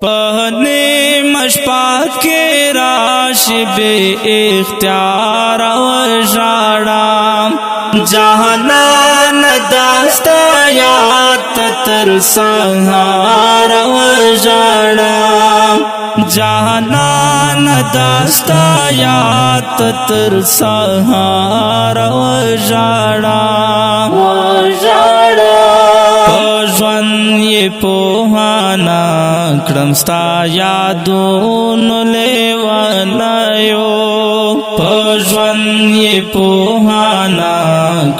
پہنے مشپا کے راش بے اختیار و جاڑا جہانان داستا یاد تر سہار و جاڑا جہانان داستا یاد تر سہار و جاڑا پژوند یہ پوہانا کڑمستا یادون لیوانایو پژوند یہ پوہانا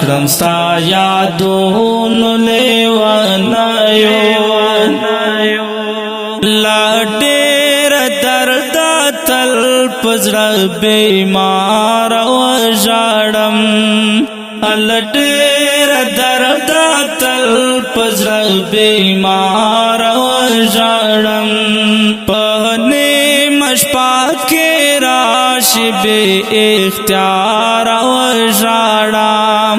کڑمستا یادون لیوانایو لا ډیر درد تل پزړه بیمار و ژاړم لا ډیر درد تل پزړه بیمار و ژاړم پهنې مشپا کې راشي بې اختیار و ژاړم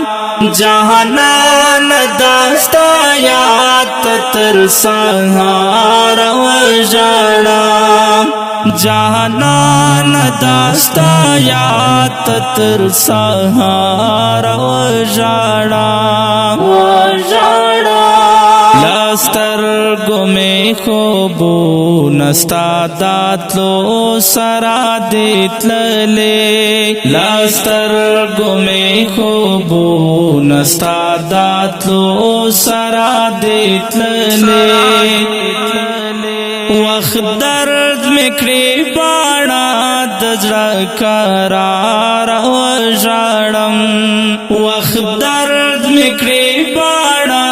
جهانان داستا یاد تر سهار و ژاړم جہانان داستا یاد تر سہار و جاڑا لسترگو میں خوبو نستا داتلو سرا دیتللے لسترگو میں خوبو نستا داتلو سرا دیتللے وقت درد مکری باڑا دزڑا کرار و جاڑم وقت درد مکری باڑا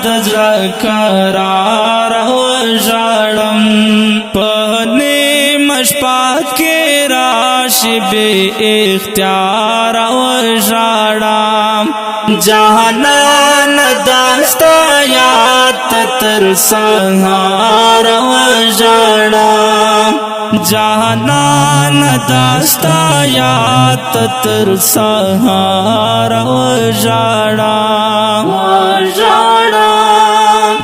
دزڑا کرار و جاڑم پہنے مشپا کے راش بے اختیار و جاڑم جہانان داستا یاد تر سہار و جاڑا جہانان داستا یاد تر سہار و جاڑا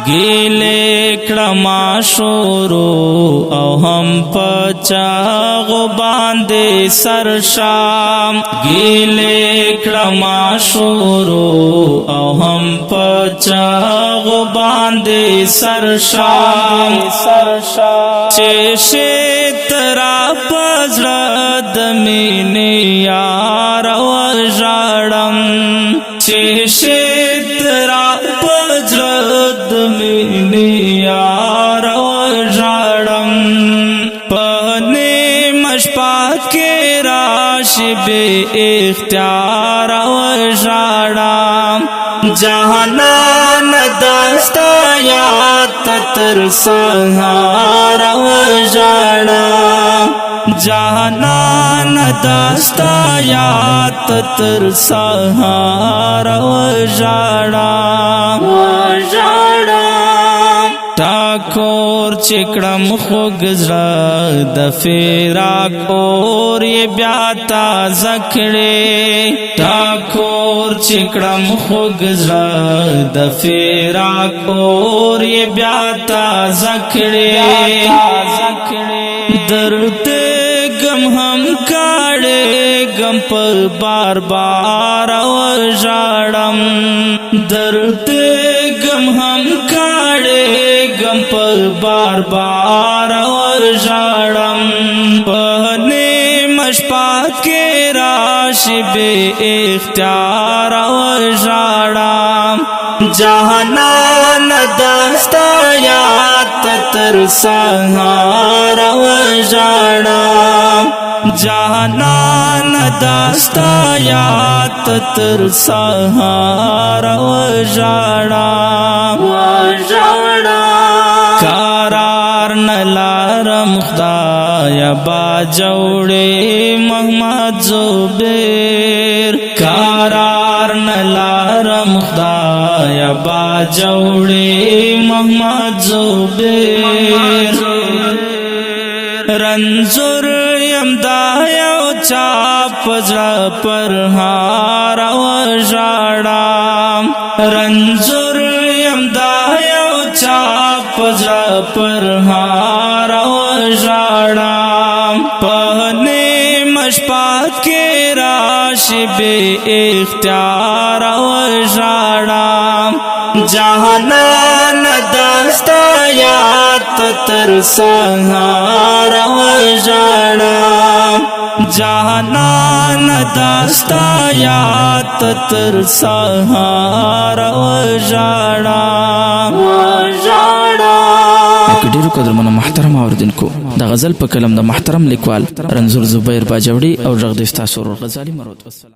گیلے کڑما شورو او ہم پچاغ باندے سر شام گیلے کڑما شورو او ہم پچاغ باندے سر شام چیشے ترا پزرد مینی یار و جاڑم چیشے ترا پزرد مینی یار و جاڑم پہنے مشپا کے راش بے اختیار و جاڑم جہانان داستا یاد تر سہار و جاڑا جہانان داستا یاد تر سہار و جاڑا ٹاکور چکڑم خوگزرا دفیراک اور یہ بیاتا زکڑے ٹاکور چکڑم خوگزرا دفیراک اور یہ بیاتا زکڑے درد غم ہم کاڑے غم پر بار بار و جاڑم درد غم ہم کاڑے غم پر بار بار و جاڑم پہنے مشپا کے راش بے اختیار و جاڑم جہانان داستا یاد تر سہار و جاڑم جہانان داستا یاد تر سہار و جاڑم قرار نلارم خدایا با جوڑے محمد زبیر قرار نلارم خدایا با جوڑے محمد زبیر رنزور یم دایو چاپ زړه پر هار و ژړم رنزور یم دایو چاپ زړه پر هار سهار وژړم په نیمه شپه کې راشي بې اختیار وژړم جهانان دستا یاد تر سهار وژړم جهانان دستا یاد تر سهار وژړم ډیرو قدرمنو محترم اوریدونکو د غزل په کلم د محترم لیکوال رنځور زبیر باجوړي او غږ د استاد سرور غزالي مرود والسلام